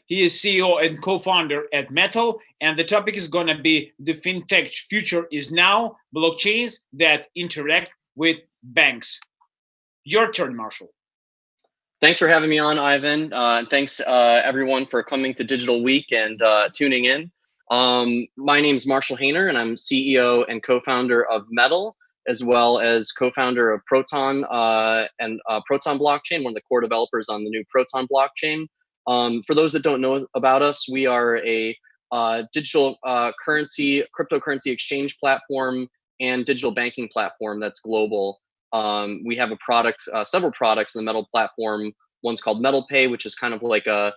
He is CEO and co-founder at Metal, and the topic is going to be the fintech future is now, blockchains that interact with banks. Your turn, Marshall. Thanks for having me on, Ivan. Thanks everyone for coming to Digital Week and tuning in. My name is Marshall Hayner, and I'm CEO and co-founder of Metal, as well as co-founder of Proton and Proton blockchain, one of the core developers on the new Proton blockchain. For those that don't know about us, we are a digital cryptocurrency exchange platform and digital banking platform that's global. We have several products in the Metal platform. One's called Metal Pay, which is kind of like a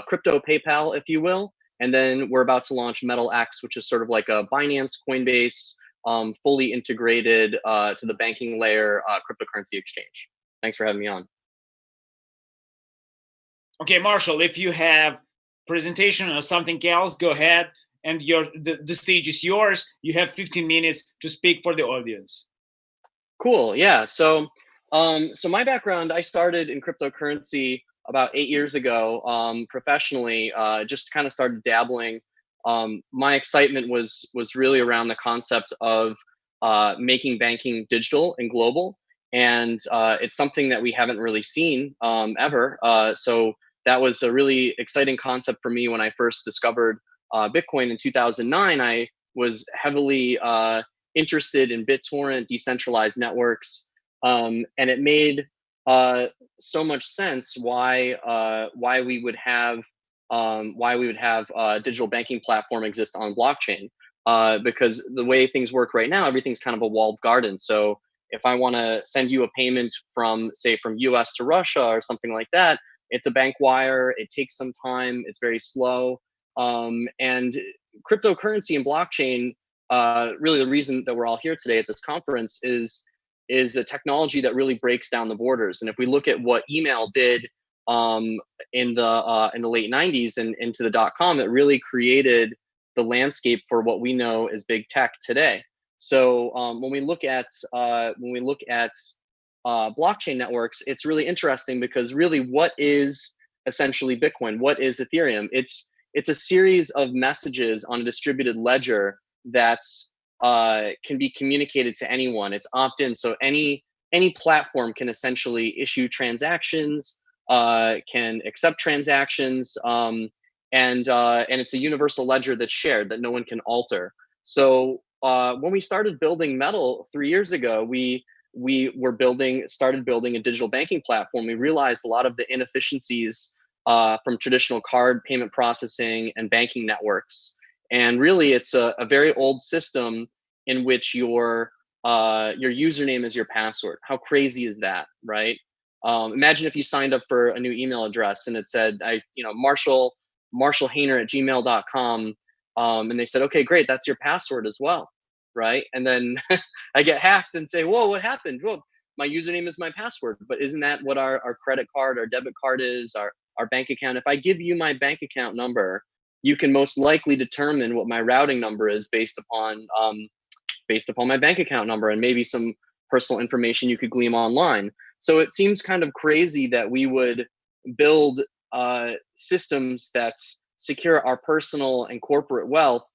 crypto PayPal, if you will. And then we're about to launch Metal X, which is sort of like a Binance, Coinbase, fully integrated to the banking layer cryptocurrency exchange. Thanks for having me on. Okay, Marshall, if you have presentation or something else, go ahead. And the stage is yours. You have 15 minutes to speak for the audience. Cool. Yeah. So my background, I started in cryptocurrency about 8 years ago, professionally. Just kind of started dabbling. My excitement was really around the concept of making banking digital and global, and it's something that we haven't really seen ever. So that was a really exciting concept for me when I first discovered Bitcoin in 2009. I was heavily interested in BitTorrent, decentralized networks, and it made so much sense why we would have a digital banking platform exist on blockchain, because the way things work right now, everything's kind of a walled garden. So if I want to send you a payment from US to Russia or something like that, it's a bank wire. It takes some time. It's very slow. And cryptocurrency and blockchain, really the reason that we're all here today at this conference is a technology that really breaks down the borders. And if we look at what email did in the late 90s and into the .com, it really created the landscape for what we know as big tech today. So when we look at blockchain networks, it's really interesting because really, what is essentially Bitcoin? What is Ethereum? It's a series of messages on a distributed ledger that can be communicated to anyone. It's opt-in, so any platform can essentially issue transactions, can accept transactions, and it's a universal ledger that's shared that no one can alter. So when we started building Metal 3 years ago, we started building a digital banking platform. We realized a lot of the inefficiencies from traditional card payment processing and banking networks. And really, it's a very old system in which your username is your password. How crazy is that, right? Imagine if you signed up for a new email address and it said, marshallhayner@gmail.com, and they said, okay, great, that's your password as well, right? And then I get hacked and say, whoa, what happened? Whoa, my username is my password. But isn't that what our credit card, our debit card is, our bank account? If I give you my bank account number, you can most likely determine what my routing number is based upon my bank account number and maybe some personal information you could glean online. So it seems kind of crazy that we would build systems that secure our personal and corporate wealth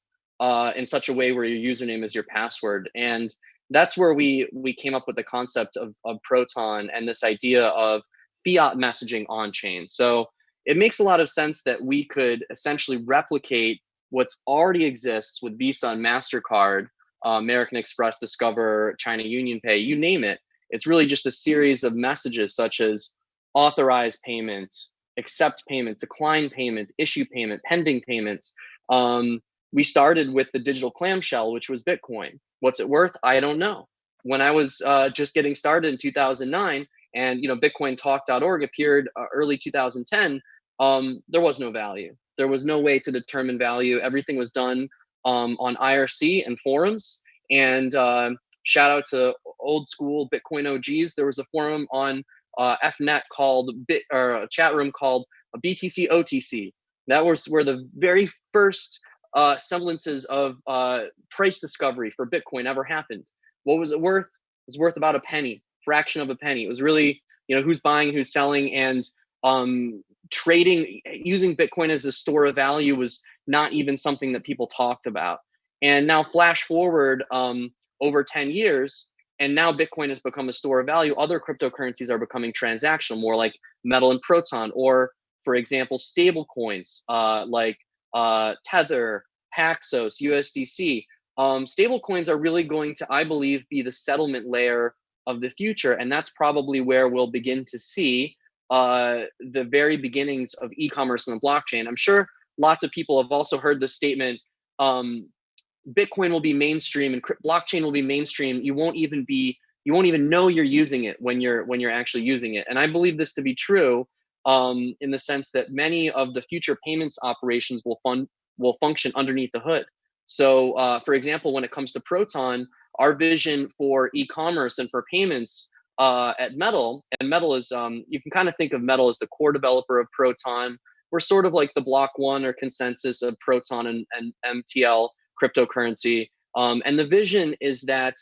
in such a way where your username is your password. And that's where we came up with the concept of Proton and this idea of fiat messaging on chain. So it makes a lot of sense that we could essentially replicate what's already exists with Visa and MasterCard, American Express, Discover, China Union Pay, you name it. It's really just a series of messages such as authorize payment, accept payment, decline payment, issue payment, pending payments. We started with the digital clamshell, which was Bitcoin. What's it worth? I don't know. When I was just getting started in 2009, and BitcoinTalk.org appeared early 2010, there was no value. There was no way to determine value. Everything was done on IRC and forums. And shout out to old school Bitcoin OGs. There was a forum on FNet called a chat room called BTC OTC. That was where the very first semblances of price discovery for Bitcoin ever happened. What was it worth? It was worth about a penny, fraction of a penny. It was really, who's buying, who's selling, and using Bitcoin as a store of value was not even something that people talked about. And now flash forward over 10 years, and now Bitcoin has become a store of value. Other cryptocurrencies are becoming transactional, more like Metal and Proton, or for example, stable coins like Tether, Paxos, USDC. Stable coins are really going to, I believe, be the settlement layer of the future. And that's probably where we'll begin to see the very beginnings of e-commerce and the blockchain. I'm sure lots of people have also heard this statement, Bitcoin will be mainstream and blockchain will be mainstream. You won't even know you're using it when you're actually using it. And I believe this to be true in the sense that many of the future payments operations will function underneath the hood. So for example, when it comes to Proton, our vision for e-commerce and for payments at Metal, and Metal is, you can kind of think of Metal as the core developer of Proton. We're sort of like the block one or consensus of Proton and MTL cryptocurrency. And the vision is that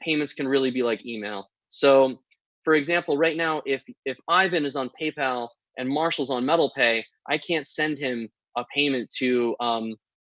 payments can really be like email. So for example, right now, if Ivan is on PayPal and Marshall's on MetalPay, I can't send him a payment to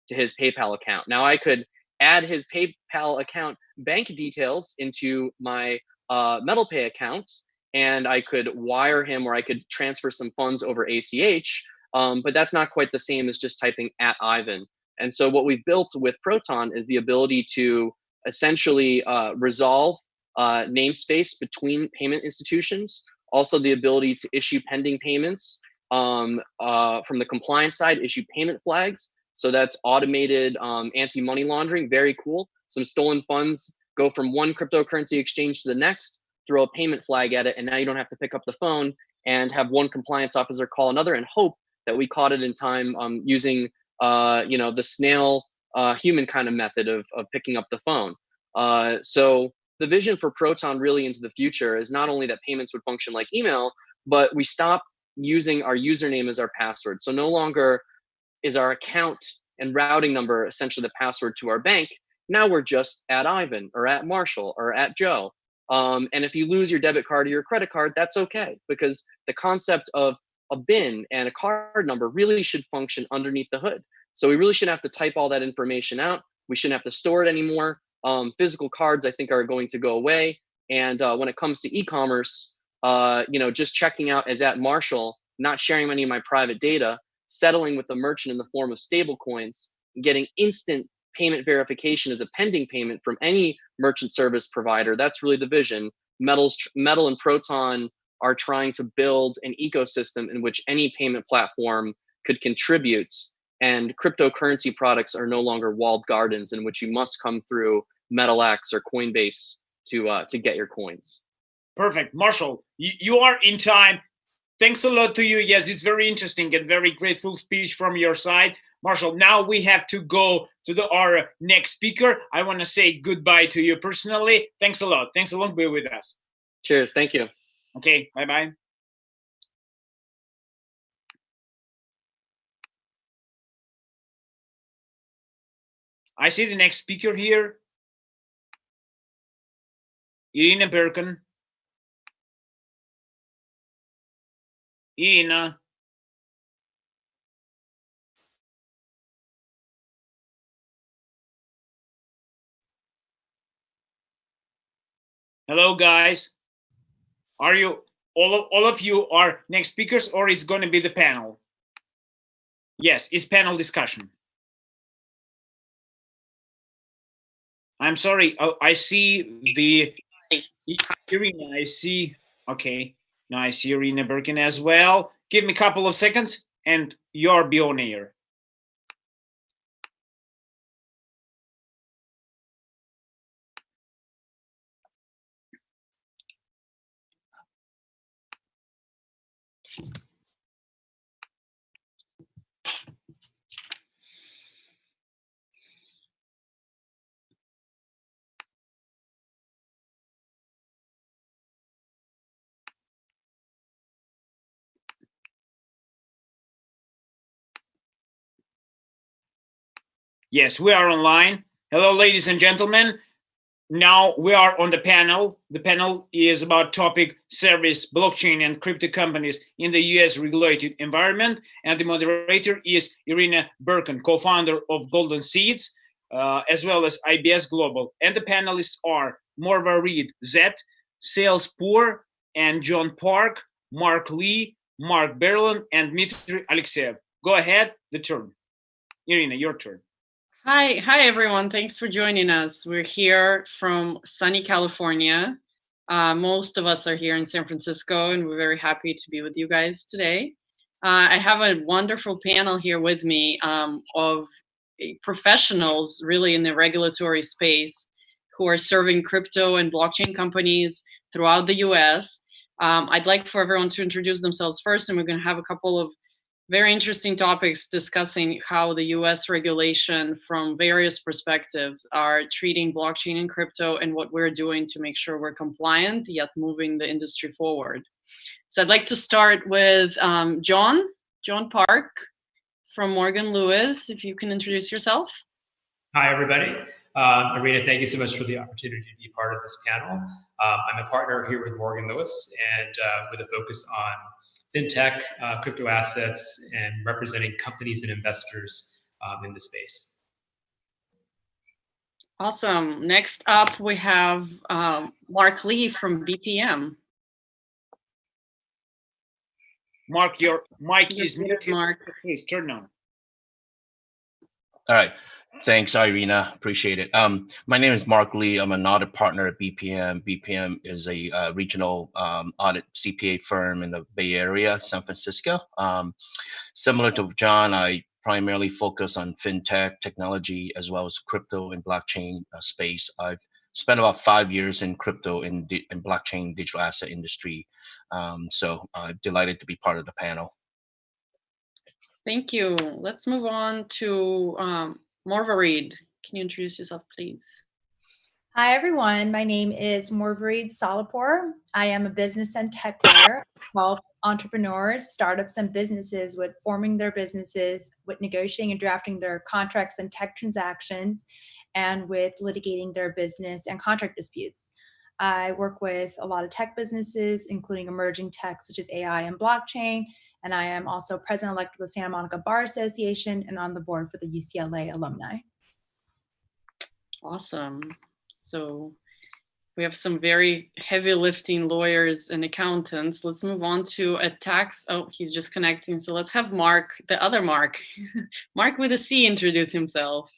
his PayPal account. Now I could add his PayPal account bank details into my MetalPay account, and I could wire him, or I could transfer some funds over ACH, but that's not quite the same as just typing at Ivan. And so what we've built with Proton is the ability to essentially resolve namespace between payment institutions, also the ability to issue pending payments from the compliance side, issue payment flags. So that's automated anti-money laundering, very cool. Some stolen funds go from one cryptocurrency exchange to the next, throw a payment flag at it, and now you don't have to pick up the phone and have one compliance officer call another and hope that we caught it in time using the snail human kind of method of picking up the phone. So the vision for Proton really into the future is not only that payments would function like email, but we stop using our username as our password. So no longer is our account and routing number essentially the password to our bank. Now we're just at Ivan or at Marshall or at Joe. And if you lose your debit card or your credit card, that's okay, because the concept of a BIN and a card number really should function underneath the hood. So we really shouldn't have to type all that information out. We shouldn't have to store it anymore. Physical cards, I think, are going to go away. And when it comes to e-commerce, just checking out as at Marshall, not sharing any of my private data, settling with the merchant in the form of stable coins, getting instant payment verification as a pending payment from any merchant service provider. That's really the vision. Metal and Proton are trying to build an ecosystem in which any payment platform could contribute, and cryptocurrency products are no longer walled gardens in which you must come through MetalX or Coinbase to get your coins. Perfect. Marshall, you are in time. Thanks a lot to you. Yes, it's very interesting and very grateful speech from your side. Marshall, now we have to go to our next speaker. I want to say goodbye to you personally. Thanks a lot. Thanks a lot for being with us. Cheers. Thank you. Okay. Bye-bye. I see the next speaker here. Irina Birkin. Irina. Hello, guys. Are you all of you are next speakers, or is going to be the panel? Yes, it's panel discussion. I'm sorry. Oh, I see the Irina. I see. Okay. Now I see Irina Birkin as well. Give me a couple of seconds, and you'll be on air. Yes, we are online. Hello, ladies and gentlemen. Now we are on the panel. The panel is about topic service, blockchain, and crypto companies in the US regulated environment. And the moderator is Irina Burkan, co-founder of Golden Seeds, as well as IBS Global. And the panelists are Morva Reed Zet, Sales Poor, and John Park, Marc Lee, Mark Berlin, and Dmitry Alexeyev. Go ahead, the turn. Irina, your turn. Hi everyone. Thanks for joining us. We're here from sunny California. Most of us are here in San Francisco, and we're very happy to be with you guys today. I have a wonderful panel here with me of professionals really in the regulatory space who are serving crypto and blockchain companies throughout the US. I'd like for everyone to introduce themselves first, and we're going to have a couple of very interesting topics discussing how the US regulation from various perspectives are treating blockchain and crypto and what we're doing to make sure we're compliant yet moving the industry forward. So I'd like to start with John Park from Morgan Lewis. If you can introduce yourself. Hi, everybody. Irina, thank you so much for the opportunity to be part of this panel. I'm a partner here with Morgan Lewis and with a focus on fintech, crypto assets, and representing companies and investors in the space. Awesome. Next up, we have Marc Lee from BPM. Mark, your mic is muted. Mark. Please turn on. All right. Thanks, Irina. Appreciate it. My name is Marc Lee. I'm an audit partner at BPM. BPM is a regional audit CPA firm in the Bay Area, San Francisco. Similar to John, I primarily focus on fintech technology as well as crypto and blockchain space. I've spent about 5 years in crypto and blockchain digital asset industry. So I'm delighted to be part of the panel. Thank you. Let's move on to Morva Reed. Can you introduce yourself, please? Hi, everyone. My name is Morva Reed Salapur. I am a business and tech lawyer. I help entrepreneurs, startups, and businesses with forming their businesses, with negotiating and drafting their contracts and tech transactions, and with litigating their business and contract disputes. I work with a lot of tech businesses, including emerging tech such as AI and blockchain. And I am also president-elect of the Santa Monica Bar Association and on the board for the UCLA alumni. Awesome. So we have some very heavy lifting lawyers and accountants. Let's move on to a tax. Oh, he's just connecting. So let's have Mark, the other Mark, Mark with a C, introduce himself.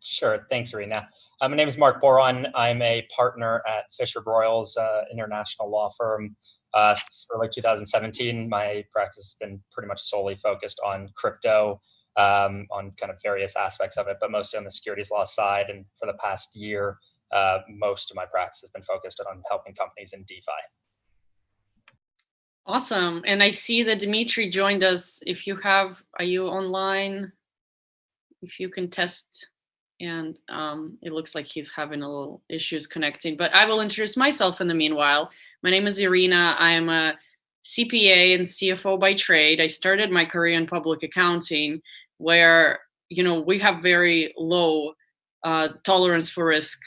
Sure. Thanks, Irina. My name is Marc Boren. I'm a partner at Fisher Broyles international law firm. Since early 2017, my practice has been pretty much solely focused on crypto, on kind of various aspects of it, but mostly on the securities law side. And for the past year, most of my practice has been focused on helping companies in DeFi. Awesome. And I see that Dmitry joined us. If you have, are you online? If you can test. And it looks like he's having a little issues connecting, but I will introduce myself in the meanwhile. My name is Irina. I am a CPA and CFO by trade. I started my career in public accounting where, you know, we have very low tolerance for risk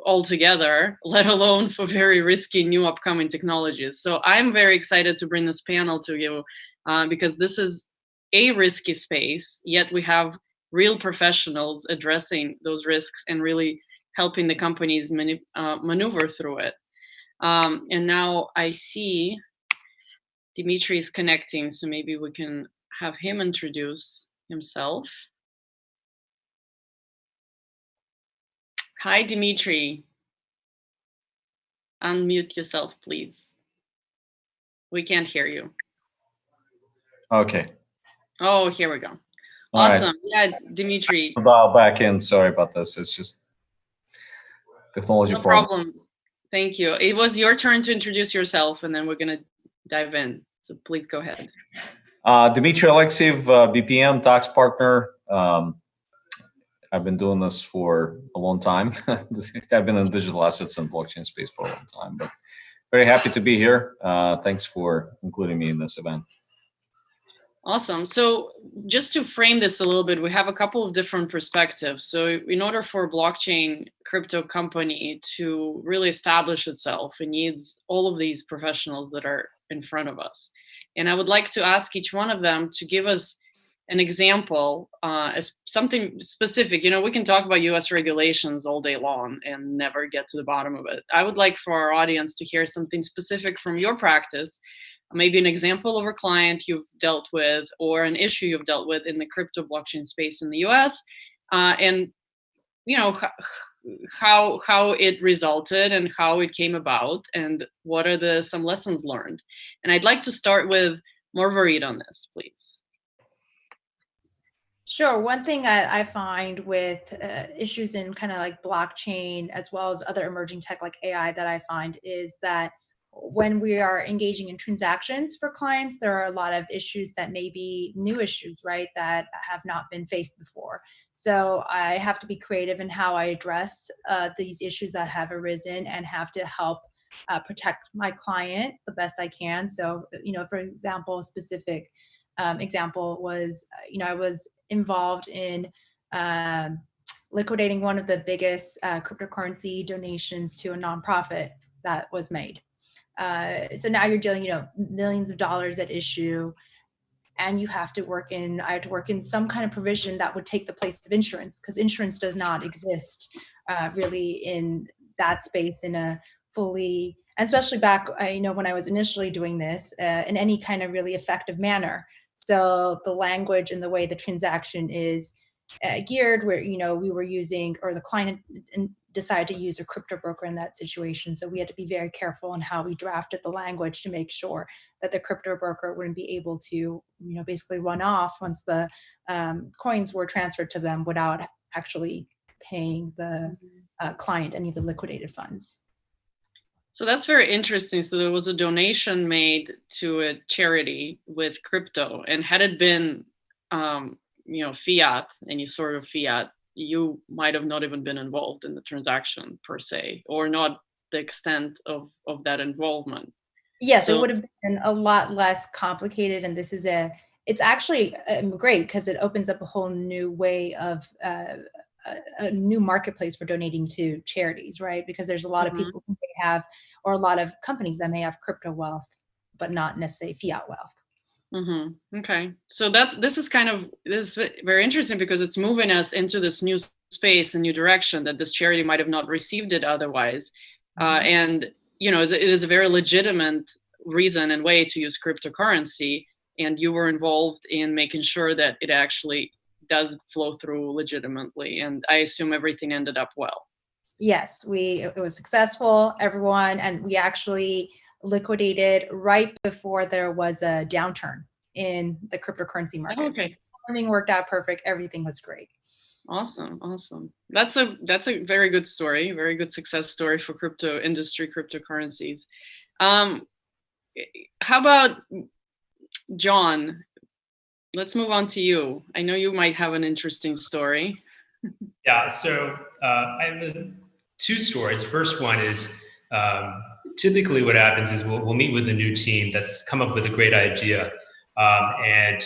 altogether, let alone for very risky new upcoming technologies. So I'm very excited to bring this panel to you because this is a risky space, yet we have real professionals addressing those risks and really helping the companies maneuver through it. And now I see Dmitry is connecting, so maybe we can have him introduce himself. Hi, Dmitry. Unmute yourself, please. We can't hear you. Okay. Oh, here we go. All awesome. right. Yeah, Dmitry. Dial back in. Sorry about this. It's just technology No problem. Thank you. It was your turn to introduce yourself, and then we're going to dive in. So please go ahead. Dmitry Alexeyev, BPM tax partner. I've been doing this for a long time. I've been in the digital assets and blockchain space for a long time, but very happy to be here. Thanks for including me in this event. Awesome. So just to frame this a little bit, we have a couple of different perspectives. So in order for a blockchain crypto company to really establish itself, it needs all of these professionals that are in front of us. And I would like to ask each one of them to give us an example, as something specific. You know, we can talk about US regulations all day long and never get to the bottom of it. I would like for our audience to hear something specific from your practice, maybe an example of a client you've dealt with or an issue you've dealt with in the crypto blockchain space in the US, and you know how it resulted and how it came about, and what are some lessons learned. And I'd like to start with Marguerite on this, please. Sure. One thing I find with issues in kind of like blockchain, as well as other emerging tech like AI, that I find is that when we are engaging in transactions for clients, there are a lot of issues that may be new issues, right, that have not been faced before. So I have to be creative in how I address these issues that have arisen, and have to help protect my client the best I can. So, you know, for example, a specific example was, you know, I was involved in liquidating one of the biggest cryptocurrency donations to a nonprofit that was made. So now you're dealing, you know, millions of dollars at issue, and I have to work in some kind of provision that would take the place of insurance, because insurance does not exist really in that space in a fully, and especially back, you know, when I was initially doing this in any kind of really effective manner. So the language and the way the transaction is geared, where, you know, we were using, or the client decided to use a crypto broker in that situation. So we had to be very careful in how we drafted the language to make sure that the crypto broker wouldn't be able to, you know, basically run off once the coins were transferred to them without actually paying the client any of the liquidated funds. So that's very interesting. So there was a donation made to a charity with crypto, and had it been, you know, fiat, any sort of fiat, you might have not even been involved in the transaction per se, or not the extent of that involvement. Yes, so it would have been a lot less complicated. And this is it's actually great, because it opens up a whole new way of a new marketplace for donating to charities, right? Because there's a lot of people who may have, or a lot of companies that may have crypto wealth, but not necessarily fiat wealth. Okay, so this is very interesting, because it's moving us into this new space, a new direction that this charity might have not received it otherwise. And you know, it is a very legitimate reason and way to use cryptocurrency, and you were involved in making sure that it actually does flow through legitimately, and I assume everything ended up well. Yes, it was successful, everyone, and we actually liquidated right before there was a downturn in the cryptocurrency market. Okay. So everything worked out perfect. Everything was great. Awesome. That's a very good story, very good success story for crypto industry, cryptocurrencies. How about John? Let's move on to you. I know you might have an interesting story. Yeah, so I have two stories. The first one is typically what happens is we'll meet with a new team that's come up with a great idea. And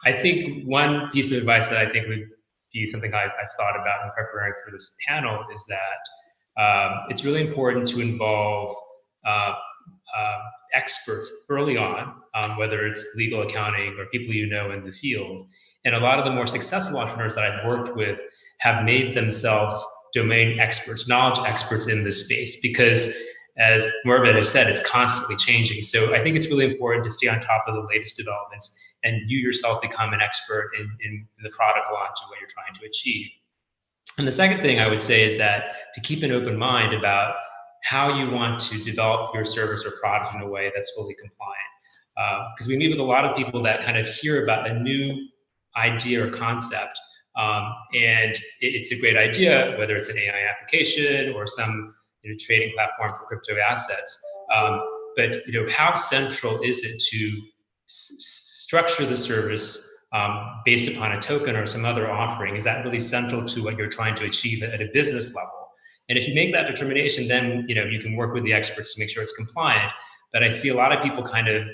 I think one piece of advice that I think would be something I've thought about in preparing for this panel is that it's really important to involve experts early on, whether it's legal, accounting, or people you know in the field. And a lot of the more successful entrepreneurs that I've worked with have made themselves domain experts, knowledge experts in this space, because as Marvin has said, it's constantly changing. So I think it's really important to stay on top of the latest developments, and you yourself become an expert in the product launch and what you're trying to achieve. And the second thing I would say is that to keep an open mind about how you want to develop your service or product in a way that's fully compliant. Because we meet with a lot of people that kind of hear about a new idea or concept, and it's a great idea, whether it's an AI application or some trading platform for crypto assets. But how central is it to structure the service based upon a token or some other offering? Is that really central to what you're trying to achieve at a business level? And if you make that determination, then you can work with the experts to make sure it's compliant. But I see a lot of people kind of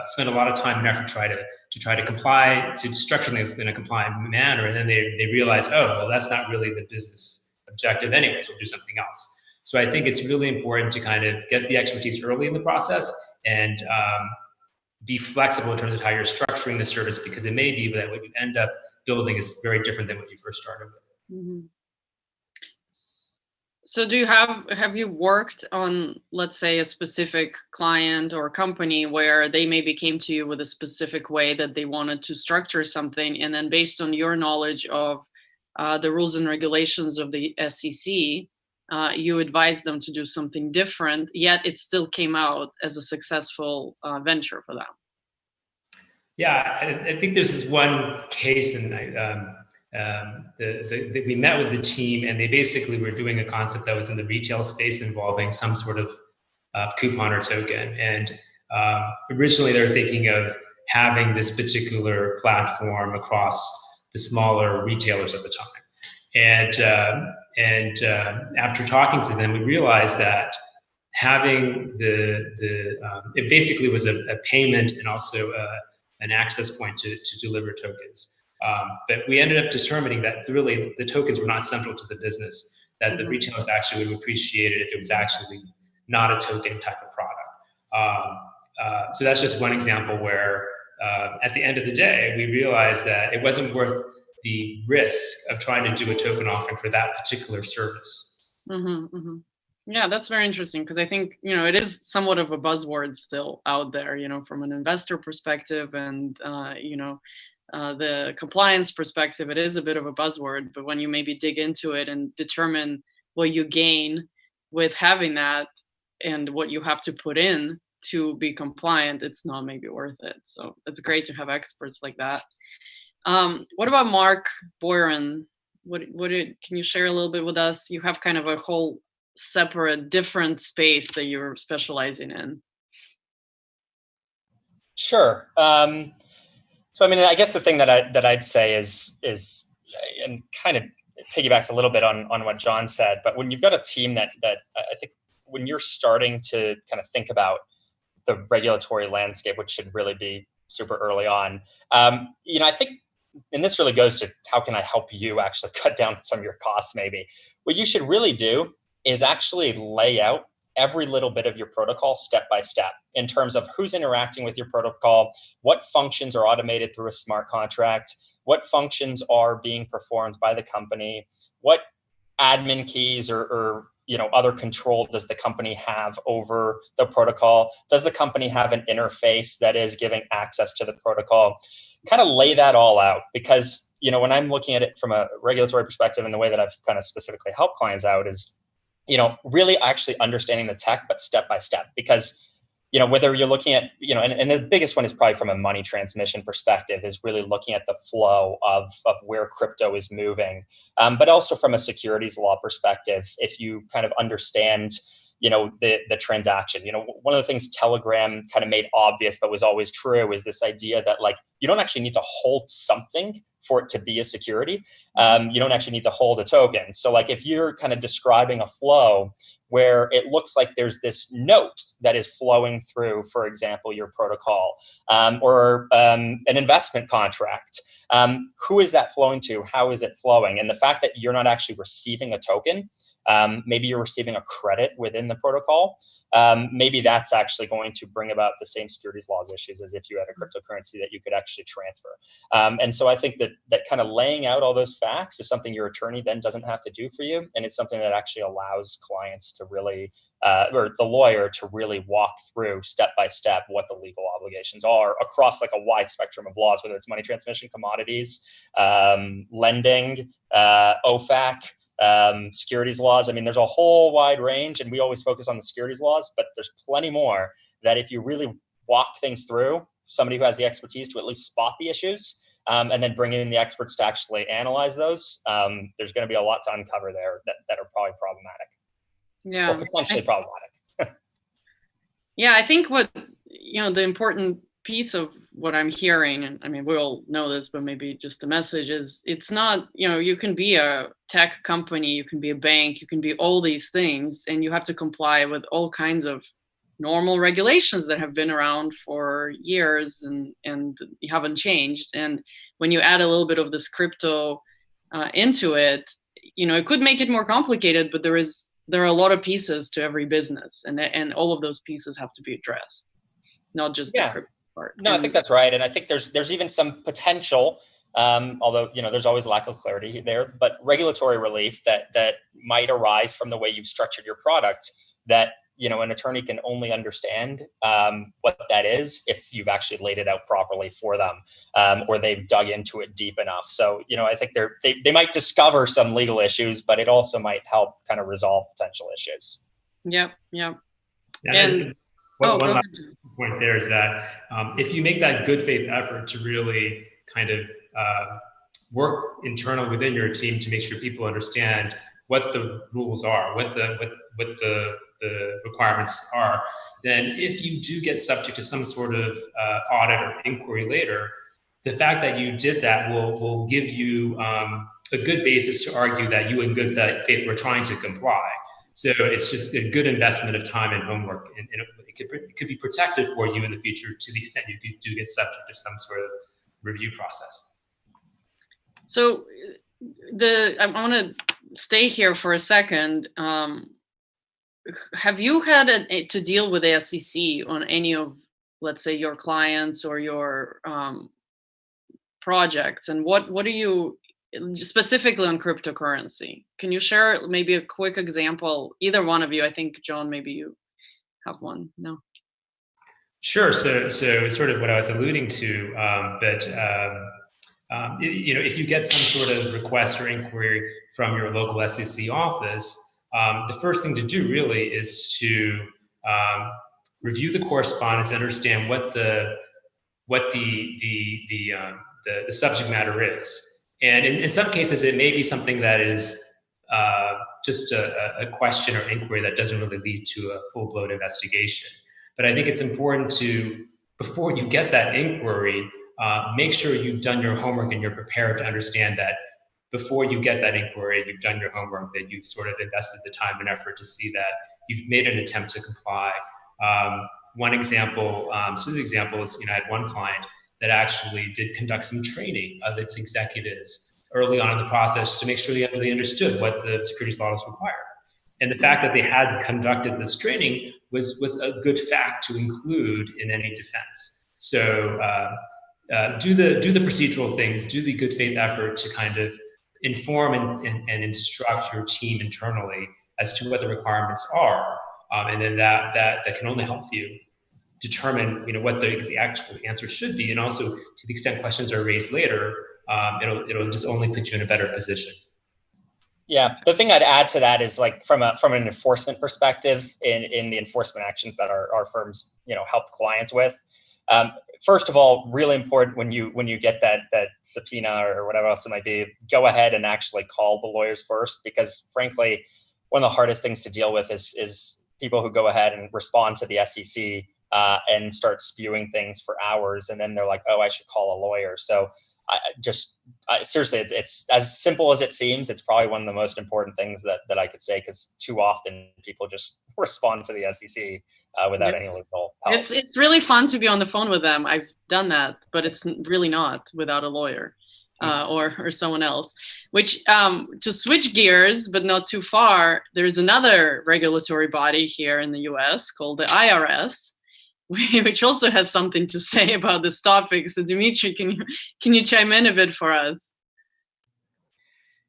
spend a lot of time and effort to try to comply, to structure things in a compliant manner, and then they realize, oh, well, that's not really the business objective anyways, we'll do something else. So I think it's really important to kind of get the expertise early in the process and be flexible in terms of how you're structuring the service, because it may be that what you end up building is very different than what you first started with. Mm-hmm. So have you worked on, let's say, a specific client or company where they maybe came to you with a specific way that they wanted to structure something, and then based on your knowledge of the rules and regulations of the SEC, you advised them to do something different, yet it still came out as a successful venture for them? Yeah, I think there's this one case, and we met with the team, and they basically were doing a concept that was in the retail space involving some sort of coupon or token. And originally they were thinking of having this particular platform across the smaller retailers at the time. And after talking to them, we realized that having it basically was a payment and also an access point to deliver tokens. But we ended up determining that really the tokens were not central to the business, that the retailers actually would appreciate it if it was actually not a token type of product. So that's just one example where at the end of the day, we realized that it wasn't worth the risk of trying to do a token offering for that particular service. Mm-hmm, mm-hmm. Yeah, that's very interesting, because I think, it is somewhat of a buzzword still out there, from an investor perspective and, the compliance perspective. It is a bit of a buzzword, but when you maybe dig into it and determine what you gain with having that and what you have to put in to be compliant, it's not maybe worth it. So it's great to have experts like that. What about Marc Boren? Can you share a little bit with us? You have kind of a whole separate, different space that you're specializing in. Sure. So, I mean, I guess the thing that I'd say is, and kind of piggybacks a little bit on what John said, but when you've got a team that I think when you're starting to kind of think about the regulatory landscape, which should really be super early on, I think, and this really goes to how can I help you actually cut down some of your costs maybe. What you should really do is actually lay out every little bit of your protocol step by step in terms of who's interacting with your protocol, what functions are automated through a smart contract, what functions are being performed by the company, what admin keys or other control does the company have over the protocol? Does the company have an interface that is giving access to the protocol? Kind of lay that all out, because, when I'm looking at it from a regulatory perspective and the way that I've kind of specifically helped clients out is, really actually understanding the tech, but step by step, because, whether you're looking at, and the biggest one is probably from a money transmission perspective, is really looking at the flow of where crypto is moving. But also from a securities law perspective, if you kind of understand, the transaction, one of the things Telegram kind of made obvious, but was always true, is this idea that you don't actually need to hold something for it to be a security. You don't actually need to hold a token. So if you're kind of describing a flow where it looks like there's this note that is flowing through, for example, your protocol, or an investment contract, who is that flowing to? How is it flowing? And the fact that you're not actually receiving a token, maybe you're receiving a credit within the protocol, maybe that's actually going to bring about the same securities laws issues as if you had a cryptocurrency that you could actually transfer. And so I think that kind of laying out all those facts is something your attorney then doesn't have to do for you. And it's something that actually allows clients to really, or the lawyer to really walk through step by step what the legal obligations are across a wide spectrum of laws, whether it's money transmission, commodities, lending, OFAC, securities laws. I mean, there's a whole wide range, and we always focus on the securities laws, but there's plenty more that if you really walk things through, somebody who has the expertise to at least spot the issues, and then bring in the experts to actually analyze those, there's going to be a lot to uncover there that are probably problematic. Yeah. Or potentially problematic. Yeah, I think what, the important piece of what I'm hearing, and I mean, we all know this, but maybe just the message is, it's not, you can be a tech company, you can be a bank, you can be all these things, and you have to comply with all kinds of normal regulations that have been around for years and haven't changed. And when you add a little bit of this crypto into it, it could make it more complicated, but there are a lot of pieces to every business, and all of those pieces have to be addressed, not just the crypto part. No, I think that's right. And I think there's even some potential, although, there's always lack of clarity there, but regulatory relief that might arise from the way you've structured your product that, an attorney can only understand what that is if you've actually laid it out properly for them, or they've dug into it deep enough. So, I think they might discover some legal issues, but it also might help kind of resolve potential issues. Yep. And one last point there is that if you make that good faith effort to really kind of work internally within your team to make sure people understand what the rules are, what the requirements are, then if you do get subject to some sort of audit or inquiry later, the fact that you did that will give you a good basis to argue that you in good faith were trying to comply. So it's just a good investment of time and homework, and it could be protected for you in the future to the extent you do get subject to some sort of review process. So I want to stay here for a second. Have you had to deal with the SEC on any of, let's say, your clients or your projects? And what do you, specifically on cryptocurrency, can you share maybe a quick example? Either one of you, I think, John, maybe you have one. No? Sure. So it's sort of what I was alluding to, but if you get some sort of request or inquiry from your local SEC office, the first thing to do really is to review the correspondence, understand what the subject matter is, and in some cases it may be something that is just a question or inquiry that doesn't really lead to a full-blown investigation. But I think it's important to, before you get that inquiry, make sure you've done your homework and you're prepared to understand that before you get that inquiry, you've done your homework, that you've sort of invested the time and effort to see that you've made an attempt to comply. One example, specific example is, I had one client that actually did conduct some training of its executives early on in the process to make sure they understood what the securities laws required. And the fact that they had conducted this training was a good fact to include in any defense. So do the procedural things, do the good faith effort to kind of inform and instruct your team internally as to what the requirements are, and then that can only help you determine what the actual answer should be, and also to the extent questions are raised later, it'll just only put you in a better position. Yeah, the thing I'd add to that is, like, from an enforcement perspective, in the enforcement actions that our firms help clients with. First of all, really important when you get that subpoena or whatever else it might be, go ahead and actually call the lawyers first, because frankly, one of the hardest ththings to deal with is people who go ahead and respond to the SEC and start spewing things for hours, and then they're like, "Oh, I should call a lawyer." So seriously, it's as simple as it seems. It's probably one of the most important things that I could say, because too often people just respond to the SEC without any legal help. It's really fun to be on the phone with them. I've done that, but it's really not without a lawyer or someone else. Which, to switch gears, but not too far, there's another regulatory body here in the US called the IRS, which also has something to say about this topic. So Dimitri, can you chime in a bit for us?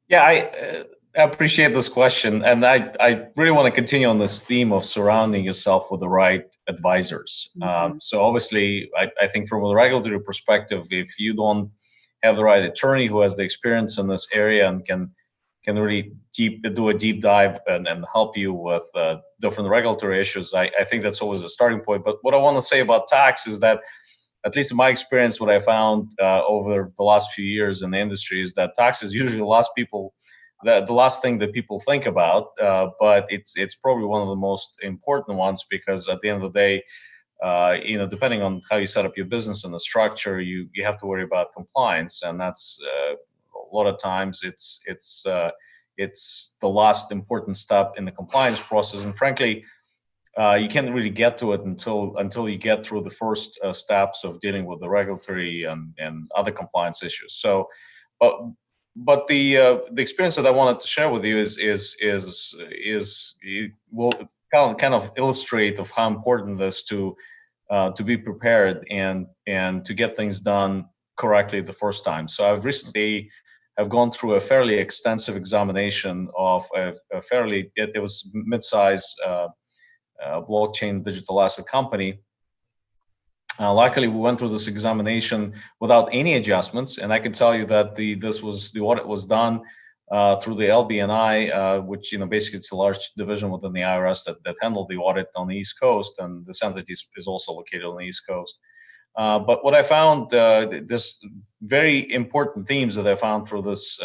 Yeah, I appreciate this question, and I really want to continue on this theme of surrounding yourself with the right advisors. Mm-hmm. So obviously, I think from a regulatory perspective, if you don't have the right attorney who has the experience in this area and can really do a deep dive and help you with different regulatory issues, I think that's always a starting point. But what I want to say about tax is that, at least in my experience, what I found over the last few years in the industry is that tax is usually the last thing that people think about, but it's probably one of the most important ones, because at the end of the day, depending on how you set up your business and the structure, you have to worry about compliance, and that's a lot of times it's the last important step in the compliance process. And frankly, you can't really get to it until you get through the first steps of dealing with the regulatory and other compliance issues. So, but the experience that I wanted to share with you will kind of illustrate of how important it is to be prepared and to get things done correctly the first time. So I've recently gone through a fairly extensive examination of it was mid-size blockchain digital asset company. Luckily, we went through this examination without any adjustments, and I can tell you that the audit was done through the LBNI, which basically it's a large division within the IRS that handled the audit on the East Coast, and this entity is also located on the East Coast. But what I found, this very important themes that I found through this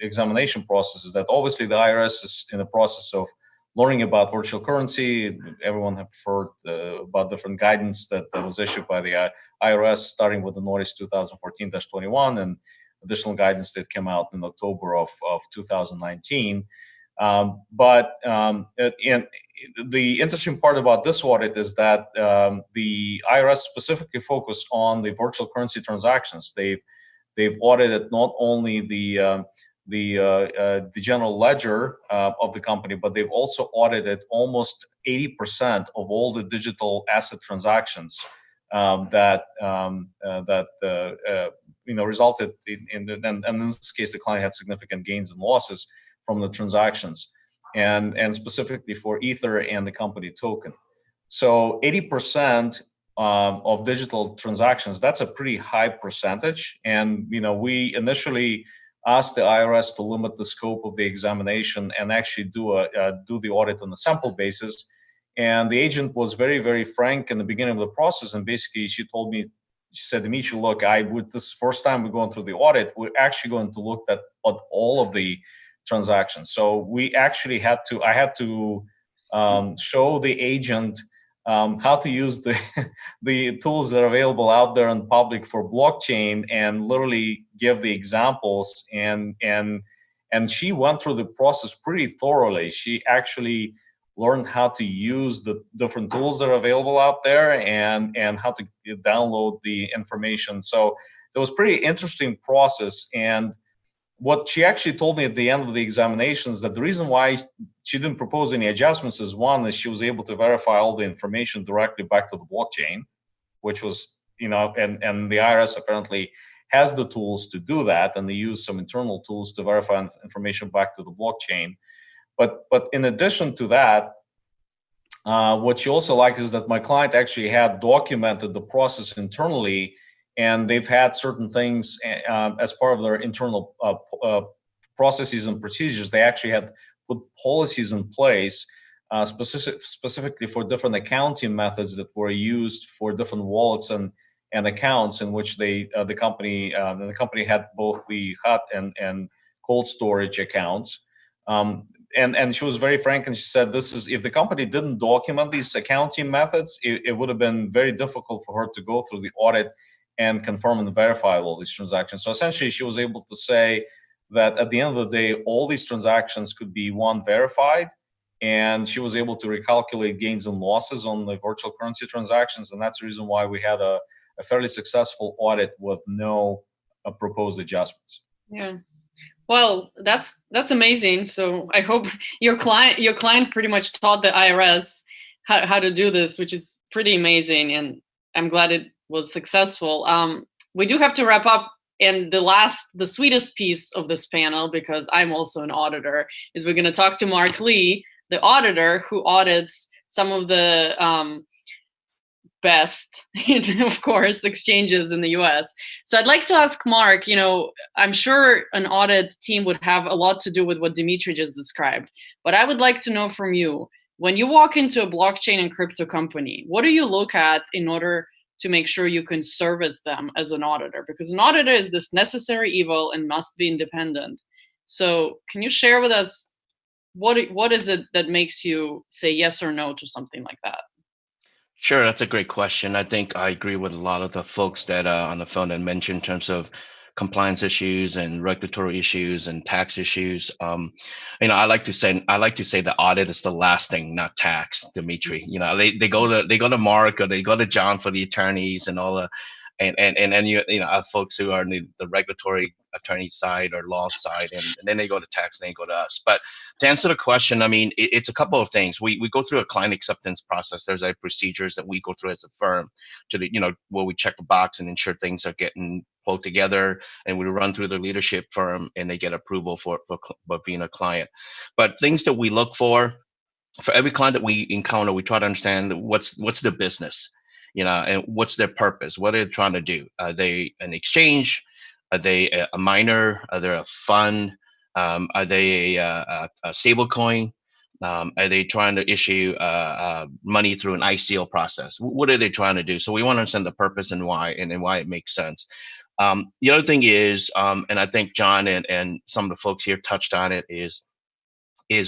examination process is that obviously the IRS is in the process of learning about virtual currency. Everyone have heard about different guidance that was issued by the IRS, starting with the notice 2014-21 and additional guidance that came out in October of 2019. But the interesting part about this audit is that the IRS specifically focused on the virtual currency transactions. They've audited not only the general ledger of the company, but they've also audited almost 80% of all the digital asset transactions that resulted in and in this case the client had significant gains and losses from the transactions, and specifically for Ether and the company token. So 80% of digital transactions, that's a pretty high percentage, and we initially asked the IRS to limit the scope of the examination and actually do the audit on a sample basis. And the agent was very, very frank in the beginning of the process. And basically, she said, Dimitri, look, this first time we're going through the audit, we're actually going to look at all of the transactions. So we actually I had to show the agent how to use the tools that are available out there in public for blockchain, and literally give the examples. And she went through the process pretty thoroughly. She actually learned how to use the different tools that are available out there and how to download the information. So it was a pretty interesting process. And what she actually told me at the end of the examinations, that the reason why she didn't propose any adjustments is, one, is she was able to verify all the information directly back to the blockchain, which was, and the IRS apparently has the tools to do that, and they use some internal tools to verify information back to the blockchain. But in addition to that, what she also liked is that my client actually had documented the process internally, and they've had certain things as part of their internal processes and procedures. They actually had put policies in place specifically for different accounting methods that were used for different wallets and accounts in which the company had both the hot and cold storage accounts. And she was very frank, and she said, if the company didn't document these accounting methods, it would have been very difficult for her to go through the audit and confirm and verify all these transactions. So essentially, she was able to say that at the end of the day, all these transactions could be verified, and she was able to recalculate gains and losses on the virtual currency transactions. And that's the reason why we had a fairly successful audit with no proposed adjustments. Yeah. Well, that's amazing. So I hope your client pretty much taught the IRS how to do this, which is pretty amazing. And I'm glad it was successful. We do have to wrap up. And the sweetest piece of this panel, because I'm also an auditor, is we're going to talk to Marc Lee, the auditor who audits some of the best, of course, exchanges in the US. So I'd like to ask Marc, I'm sure an audit team would have a lot to do with what Dimitri just described, but I would like to know from you, when you walk into a blockchain and crypto company, what do you look at in order to make sure you can service them as an auditor? Because an auditor is this necessary evil and must be independent. So can you share with us what is it that makes you say yes or no to something like that? Sure, that's a great question. I think I agree with a lot of the folks that on the phone that mentioned in terms of compliance issues and regulatory issues and tax issues. I like to say the audit is the last thing, not tax, Dimitri. They go to Mark or they go to John for the attorneys and all the and then our folks who are in the regulatory attorney side or law side, and then they go to tax and they go to us. But to answer the question, it's a couple of things. We go through a client acceptance process. There's procedures that we go through as a firm where we check the box and ensure things are getting pulled together, and we run through the leadership firm and they get approval for being a client. But things that we look for every client that we encounter, we try to understand what's their business, and what's their purpose, what are they trying to do. Are they an exchange? Are they a miner? Are they a fund? Are they a stable coin? Are they trying to issue money through an ICO process? What are they trying to do? So we want to understand the purpose and why, and why it makes sense. The other thing is, and I think John and some of the folks here touched on it, is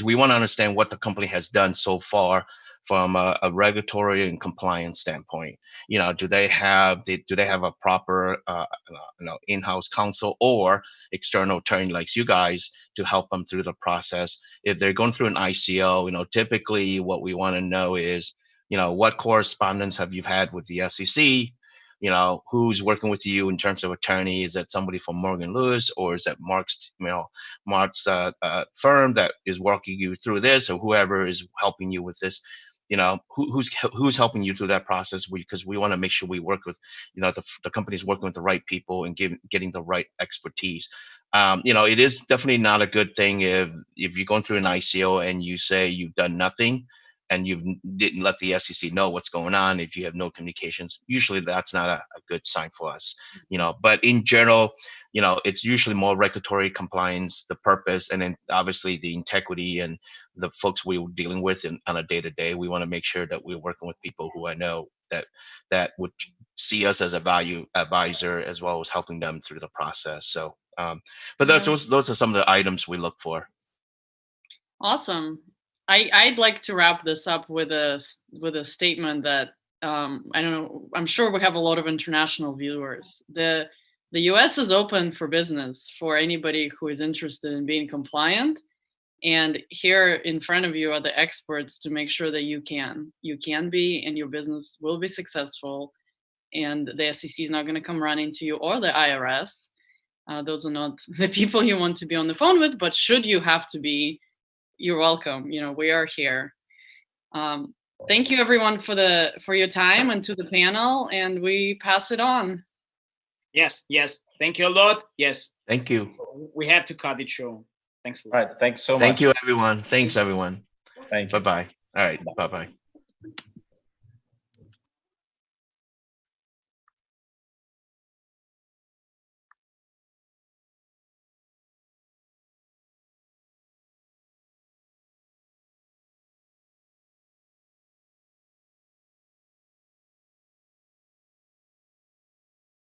we want to understand what the company has done so far from a regulatory and compliance standpoint. Do they have a proper in-house counsel or external attorney like you guys to help them through the process? If they're going through an ICO, typically what we want to know is, what correspondence have you had with the SEC? Who's working with you in terms of attorney? Is that somebody from Morgan Lewis, or is that Marc's firm that is working you through this, or whoever is helping you with this? Who's helping you through that process? Because we want to make sure we work with, the company's working with the right people and getting the right expertise. It is definitely not a good thing if you're going through an ICO and you say you've done nothing and you didn't let the SEC know what's going on. If you have no communications, usually that's not a good sign for us, but in general, it's usually more regulatory compliance, the purpose, and then obviously the integrity and the folks we're dealing with on a day-to-day. We want to make sure that we're working with people who I know that would see us as a value advisor, as well as helping them through the process. So, but those are some of the items we look for. Awesome. I'd like to wrap this up with a statement that I don't know. I'm sure we have a lot of international viewers. The U.S. is open for business for anybody who is interested in being compliant. And here in front of you are the experts to make sure that you can be, and your business will be successful. And the SEC is not going to come running to you, or the IRS. Those are not the people you want to be on the phone with. But should you have to be, you're welcome. We are here. Thank you everyone for your time, and to the panel, and we pass it on. Yes. Thank you a lot. Yes. Thank you. We have to cut the show. Thanks a lot. All right. Thanks so much. Thank you, everyone. Thanks, everyone. Thank you. Bye-bye. All right. Bye-bye.